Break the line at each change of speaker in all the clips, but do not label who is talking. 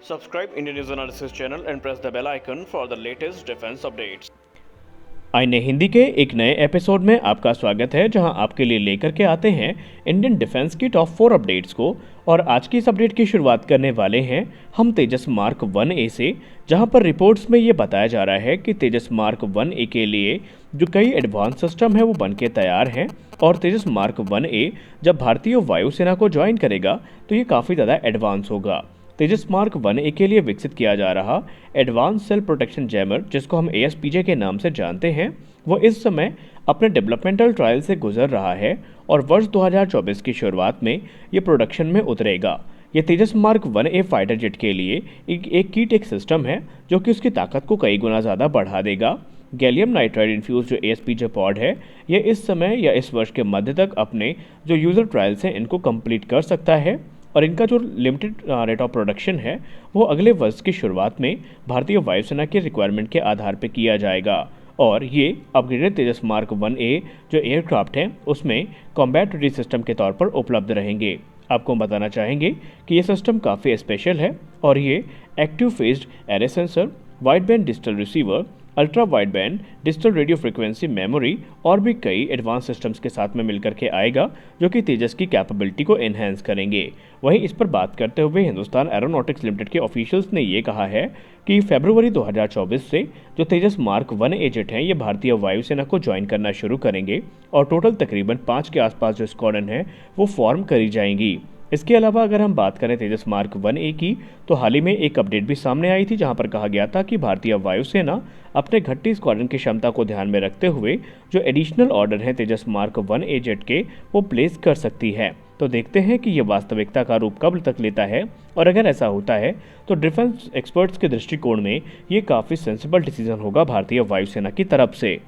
Subscribe Indian News Analysis channel and press the bell icon for the latest defense updates.
आईने हिंदी के एक नए episode में आपका स्वागत है, जहां आपके लिए लेकर के आते हैं इंडियन डिफेंस की टॉप 4 अपडेट्स को। और आज की इस अपडेट की शुरुआत करने वाले हैं हम तेजस मार्क 1A से, जहां पर रिपोर्ट्स में ये बताया जा रहा है कि तेजस मार्क 1A के लिए जो कई एडवांस सिस्टम है वो बन के तैयार हैं। और तेजस मार्क 1A जब भारतीय वायुसेना को ज्वाइन करेगा तो ये काफ़ी ज़्यादा एडवांस होगा। तेजस मार्क 1A के लिए विकसित किया जा रहा एडवांस सेल प्रोटेक्शन जैमर, जिसको हम ASPJ के नाम से जानते हैं, वो इस समय अपने डेवलपमेंटल ट्रायल से गुजर रहा है और वर्ष 2024 की शुरुआत में ये प्रोडक्शन में उतरेगा। ये तेजस मार्क 1A फाइटर जेट के लिए एक की टेक सिस्टम है जो कि उसकी ताकत को कई गुना ज़्यादा बढ़ा देगा। गैलियम नाइट्राइड इन्फ्यूज जो ASPJ पॉड है, ये इस समय या इस वर्ष के मध्य तक अपने जो यूज़र ट्रायल्स हैं इनको कंप्लीट कर सकता है और इनका जो लिमिटेड रेट ऑफ प्रोडक्शन है वो अगले वर्ष की शुरुआत में भारतीय वायुसेना के रिक्वायरमेंट के आधार पर किया जाएगा। और ये अपग्रेडेड तेजस मार्क 1A जो एयरक्राफ्ट हैं उसमें कॉम्बैट रेडी सिस्टम के तौर पर उपलब्ध रहेंगे। आपको हम बताना चाहेंगे कि ये सिस्टम काफ़ी स्पेशल है और ये active phased array sensor, wide band digital receiver, ultra wide band digital radio frequency memory और भी कई एडवांस सिस्टम्स के साथ में मिलकर के आएगा, जो कि तेजस की कैपेबिलिटी को एनहेंस करेंगे। वहीं इस पर बात करते हुए हिंदुस्तान एरोनॉटिक्स लिमिटेड के ऑफिशियल्स ने ये कहा है कि फरवरी 2024 से जो तेजस मार्क 1A जेट हैं ये भारतीय वायुसेना को ज्वाइन करना शुरू करेंगे और टोटल तकरीबन 5 के आसपास जो स्क्वाड्रन है वो फॉर्म करी जाएंगी। इसके अलावा अगर हम बात करें तेजस मार्क 1A की, तो हाल ही में एक अपडेट भी सामने आई थी जहां पर कहा गया था कि भारतीय वायुसेना अपने घटती स्क्वाड्रन की क्षमता को ध्यान में रखते हुए जो एडिशनल ऑर्डर हैं तेजस मार्क 1A जेट के वो प्लेस कर सकती है। तो देखते हैं कि ये वास्तविकता का रूप कब तक लेता है, और अगर ऐसा होता है तो डिफेंस एक्सपर्ट्स के दृष्टिकोण में ये काफ़ी सेंसिबल डिसीजन होगा भारतीय वायुसेना की तरफ से।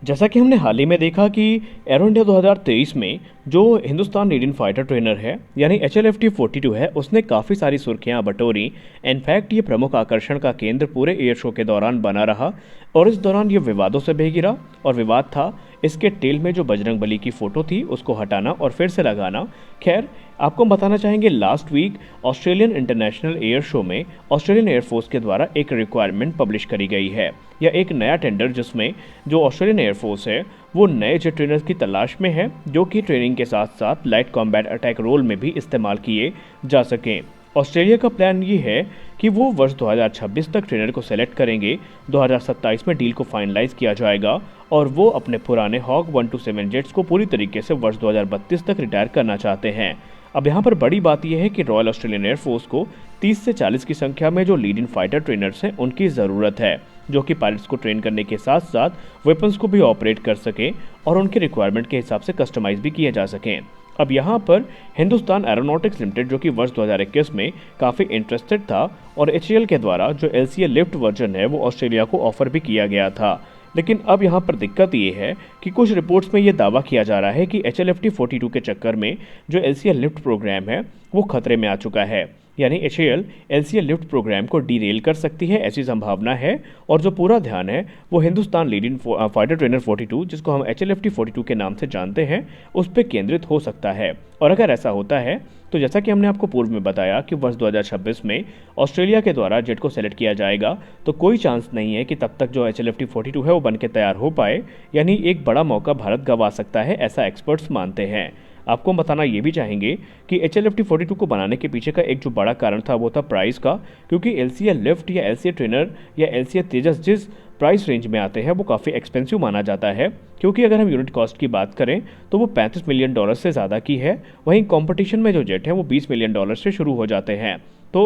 जैसा कि हमने हाल ही में देखा कि एरो इंडिया 2023 में जो हिंदुस्तान लीडिंग फाइटर ट्रेनर है यानी HLFT-42 है, उसने काफ़ी सारी सुर्खियां बटोरी। इनफैक्ट ये प्रमुख आकर्षण का केंद्र पूरे एयर शो के दौरान बना रहा और इस दौरान ये विवादों से भी घिरा। और विवाद था इसके टेल में जो बजरंग बली की फ़ोटो थी उसको हटाना और फिर से लगाना। खैर, आपको हम बताना चाहेंगे last week Australian international air show में ऑस्ट्रेलियन एयरफोर्स के द्वारा एक रिक्वायरमेंट पब्लिश करी गई है, या एक नया टेंडर जिसमें जो ऑस्ट्रेलियन एयरफोर्स है वो नए जेट ट्रेनर्स की तलाश में है जो कि ट्रेनिंग के साथ साथ लाइट कॉम्बैट अटैक रोल में भी इस्तेमाल किए जा सकें। ऑस्ट्रेलिया का प्लान ये है कि वो वर्ष 2026 तक ट्रेनर को सेलेक्ट करेंगे। 2027 में डील को फाइनलाइज किया जाएगा और वो अपने पुराने हॉक 127 जेट्स को पूरी तरीके से वर्ष 2032 तक रिटायर करना चाहते हैं। अब यहाँ पर बड़ी बात यह है कि रॉयल ऑस्ट्रेलियन एयरफोर्स को 30 से 40 की संख्या में जो लीडिंग फाइटर ट्रेनर्स हैं उनकी ज़रूरत है, जो कि पायलट्स को ट्रेन करने के साथ साथ वेपन्स को भी ऑपरेट कर सकें और उनके रिक्वायरमेंट के हिसाब से कस्टमाइज भी किए जा सकें। अब यहाँ पर हिंदुस्तान एरोनॉटिक्स लिमिटेड जो कि वर्ष 2021 में काफ़ी इंटरेस्टेड था और HAL के द्वारा जो LCA लिफ्ट वर्जन है वो ऑस्ट्रेलिया को ऑफर भी किया गया था। लेकिन अब यहाँ पर दिक्कत ये है कि कुछ रिपोर्ट्स में ये दावा किया जा रहा है कि HLFT-42 के चक्कर में जो LCA लिफ्ट प्रोग्राम है वो खतरे में आ चुका है, यानी HAL LCA लिफ्ट प्रोग्राम को डीरेल कर सकती है, ऐसी संभावना है। और जो पूरा ध्यान है वो हिंदुस्तान लीडिंग फाइटर ट्रेनर 42 जिसको हम HLFT-42 के नाम से जानते हैं उस पर केंद्रित हो सकता है। और अगर ऐसा होता है तो जैसा कि हमने आपको पूर्व में बताया कि वर्ष 2026 में ऑस्ट्रेलिया के द्वारा जेट को सेलेक्ट किया जाएगा, तो कोई चांस नहीं है कि तब तक जो HLFT-42 है वो बन के तैयार हो पाए, यानी एक बड़ा मौका भारत गंवा सकता है, ऐसा एक्सपर्ट्स मानते हैं। आपको बताना ये भी चाहेंगे कि HLFT-42 को बनाने के पीछे का एक जो बड़ा कारण था वो था प्राइस का, क्योंकि LCA लिफ्ट या LCA ट्रेनर या LCA तेजस जिस प्राइस रेंज में आते हैं वो काफ़ी एक्सपेंसिव माना जाता है, क्योंकि अगर हम यूनिट कॉस्ट की बात करें तो वो $35 मिलियन से ज़्यादा की है। वहीं कंपटीशन में जो जेट है वो $20 मिलियन से शुरू हो जाते हैं। तो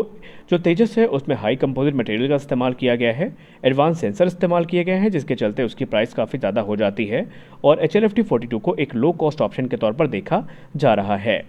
जो तेजस है उसमें हाई कंपोजिट मटेरियल का इस्तेमाल किया गया है, एडवांस सेंसर इस्तेमाल किए गए हैं, जिसके चलते उसकी प्राइस काफ़ी ज़्यादा हो जाती है और HLFT-42 को एक लो कॉस्ट ऑप्शन के तौर पर देखा जा रहा है।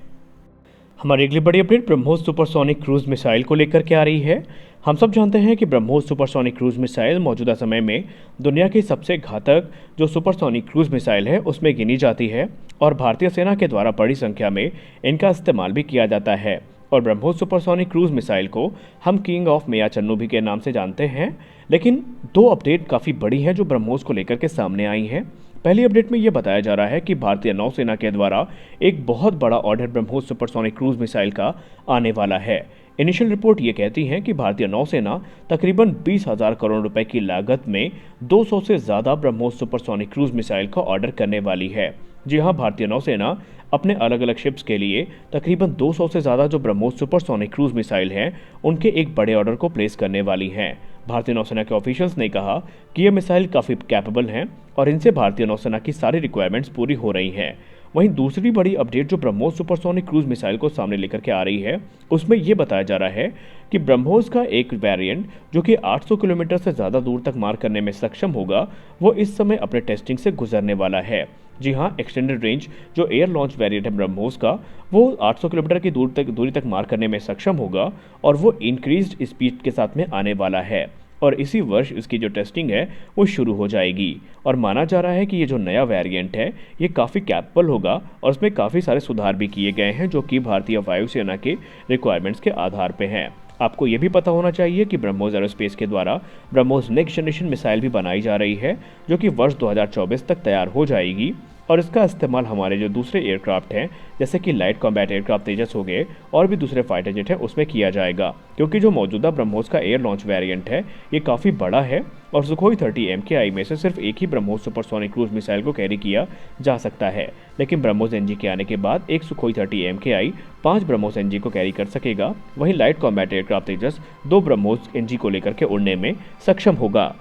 हमारी अगली बड़ी update BrahMos supersonic cruise missile को लेकर के आ रही है। हम सब जानते हैं कि ब्रह्मोस सुपरसोनिक क्रूज मिसाइल मौजूदा समय में दुनिया की सबसे घातक जो सुपरसोनिक क्रूज मिसाइल है उसमें गिनी जाती है और भारतीय सेना के द्वारा बड़ी संख्या में इनका इस्तेमाल भी किया जाता है। और ब्रह्मोस सुपरसोनिक क्रूज मिसाइल को हम किंग ऑफ मेयाचन्नू भी के नाम से जानते हैं। लेकिन दो अपडेट काफ़ी बड़ी हैं जो ब्रह्मोस को लेकर के सामने आई हैं। पहली अपडेट में यह बताया जा रहा है कि भारतीय नौसेना के द्वारा एक बहुत बड़ा order BrahMos supersonic cruise missile का आने वाला है। इनिशियल रिपोर्ट ये कहती है कि भारतीय नौसेना तकरीबन 20,000 करोड़ रुपए की लागत में 200 से ज़्यादा ब्रह्मोस सुपरसोनिक क्रूज मिसाइल का ऑर्डर करने वाली है। जी हाँ, भारतीय नौसेना अपने अलग अलग शिप्स के लिए तकरीबन 200 से ज़्यादा जो ब्रह्मोस सुपरसोनिक क्रूज मिसाइल हैं उनके एक बड़े ऑर्डर को प्लेस करने वाली है। भारतीय नौसेना के ऑफिशियल्स ने कहा कि ये मिसाइल काफ़ी कैपेबल हैं और इनसे भारतीय नौसेना की सारी रिक्वायरमेंट्स पूरी हो रही हैं। वहीं दूसरी बड़ी अपडेट जो ब्रह्मोस सुपरसोनिक क्रूज मिसाइल को सामने लेकर के आ रही है उसमें यह बताया जा रहा है कि ब्रह्मोस का एक वेरिएंट जो कि 800 किलोमीटर से ज़्यादा दूर तक मार करने में सक्षम होगा वो इस समय अपने टेस्टिंग से गुजरने वाला है। जी हाँ, एक्सटेंडेड रेंज जो एयर लॉन्च वेरिएंट है ब्रह्मोस का वो 800 किलोमीटर की दूरी तक मार करने में सक्षम होगा और वो इंक्रीज्ड स्पीड के साथ में आने वाला है और इसी वर्ष इसकी जो टेस्टिंग है वो शुरू हो जाएगी। और माना जा रहा है कि ये जो नया वेरिएंट है ये काफ़ी कैपेबल होगा और इसमें काफ़ी सारे सुधार भी किए गए हैं जो कि भारतीय वायुसेना के रिक्वायरमेंट्स के आधार पर हैं। आपको ये भी पता होना चाहिए कि ब्रह्मोस एरोस्पेस के द्वारा ब्रह्मोस नेक्स्ट जनरेशन मिसाइल भी बनाई जा रही है जो कि वर्ष 2024 तक तैयार हो जाएगी और इसका इस्तेमाल हमारे जो दूसरे एयरक्राफ्ट हैं जैसे कि लाइट कॉम्बैट एयरक्राफ्ट तेजस हो गए और भी दूसरे फाइटर जेट हैं उसमें किया जाएगा, क्योंकि जो मौजूदा ब्रह्मोस का एयर लॉन्च वेरिएंट है ये काफ़ी बड़ा है और सुखोई 30 MKI में से सिर्फ एक ही ब्रह्मोस सुपरसोनिक क्रूज मिसाइल को कैरी किया जा सकता है। लेकिन ब्रह्मोस NG के आने के बाद एक सुखोई 30 MKI 5 ब्रह्मोस NG को कैरी कर सकेगा। वहीं लाइट कॉम्बैट एयरक्राफ्ट तेजस 2 ब्रह्मोस NG को लेकर के उड़ने में सक्षम होगा।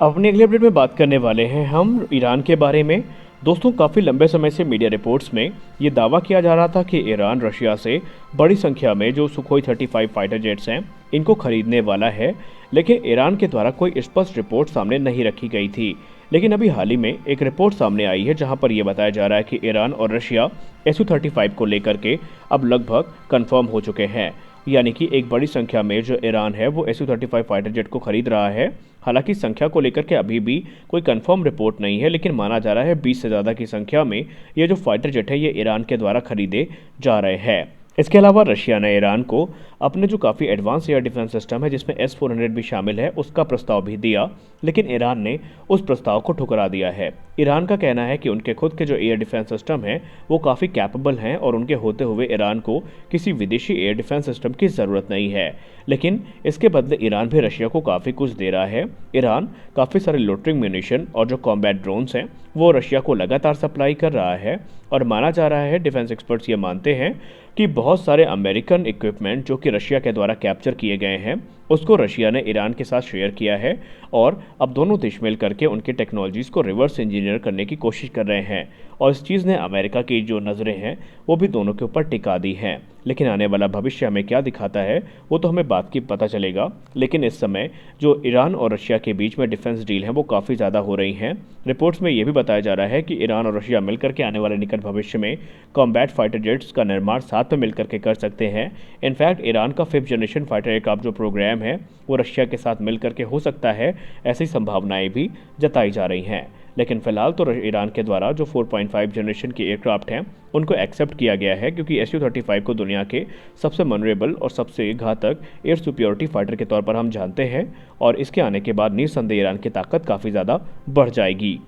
अपनी अगली अपडेट में बात करने वाले हैं हम ईरान के बारे में। दोस्तों, काफ़ी लंबे समय से मीडिया रिपोर्ट्स में ये दावा किया जा रहा था कि ईरान रशिया से बड़ी संख्या में जो सुखोई 35 फाइटर जेट्स हैं इनको खरीदने वाला है, लेकिन ईरान के द्वारा कोई स्पष्ट रिपोर्ट सामने नहीं रखी गई थी। लेकिन अभी हाल ही में एक रिपोर्ट सामने आई है जहां पर यह बताया जा रहा है कि ईरान और रशिया Su-35 को लेकर के अब लगभग कंफर्म हो चुके हैं, यानी कि एक बड़ी संख्या में जो ईरान है वो Su-35 फाइटर जेट को खरीद रहा है। हालांकि संख्या को लेकर के अभी भी कोई कंफर्म रिपोर्ट नहीं है, लेकिन माना जा रहा है 20 से ज़्यादा की संख्या में ये जो फाइटर जेट है ये ईरान के द्वारा खरीदे जा रहे हैं। इसके अलावा रशिया ने ईरान को अपने जो काफ़ी एडवांस एयर डिफेंस सिस्टम है जिसमें S-400 भी शामिल है उसका प्रस्ताव भी दिया, लेकिन ईरान ने उस प्रस्ताव को ठुकरा दिया है। ईरान का कहना है कि उनके खुद के जो एयर डिफेंस सिस्टम है वो काफ़ी कैपेबल हैं और उनके होते हुए ईरान को किसी विदेशी एयर डिफेंस सिस्टम की ज़रूरत नहीं है, लेकिन इसके बदले ईरान भी रशिया को काफ़ी कुछ दे रहा है। ईरान काफ़ी सारे लोटरिंग म्यूनिशन और जो कॉम्बैट ड्रोन्स हैं वो रशिया को लगातार सप्लाई कर रहा है और माना जा रहा है, डिफेंस एक्सपर्ट्स ये मानते हैं कि बहुत सारे अमेरिकन इक्विपमेंट जो कि रशिया के द्वारा कैप्चर किए गए हैं उसको रशिया ने ईरान के साथ शेयर किया है और अब दोनों देश मिल करके उनकी टेक्नोलॉजीज़ को रिवर्स इंजीनियर करने की कोशिश कर रहे हैं और इस चीज़ ने अमेरिका की जो नज़रें हैं वो भी दोनों के ऊपर टिका दी हैं। लेकिन आने वाला भविष्य हमें क्या दिखाता है वो तो हमें बात की पता चलेगा, लेकिन इस समय जो ईरान और रशिया के बीच में डिफेंस डील है वो काफ़ी ज़्यादा हो रही हैं। रिपोर्ट्स में ये भी बताया जा रहा है कि ईरान और रशिया मिलकर के आने वाले निकट भविष्य में कॉम्बैट फाइटर जेट्स का निर्माण साथ में मिलकर के कर सकते हैं। इनफैक्ट ईरान का 5th जनरेशन फाइटर एयरक्राफ्ट जो प्रोग्राम है वो रशिया के साथ मिलकर के हो सकता है, ऐसी संभावनाएं भी जताई जा रही हैं। लेकिन फिलहाल तो ईरान के द्वारा जो 4.5 जनरेशन के एयरक्राफ्ट हैं उनको एक्सेप्ट किया गया है, क्योंकि Su-35 को दुनिया के सबसे मनरेबल और सबसे घातक एयर सुपियोरिटी फाइटर के तौर पर हम जानते हैं और इसके आने के बाद निस्संदेह ईरान की ताकत काफ़ी ज़्यादा बढ़ जाएगी।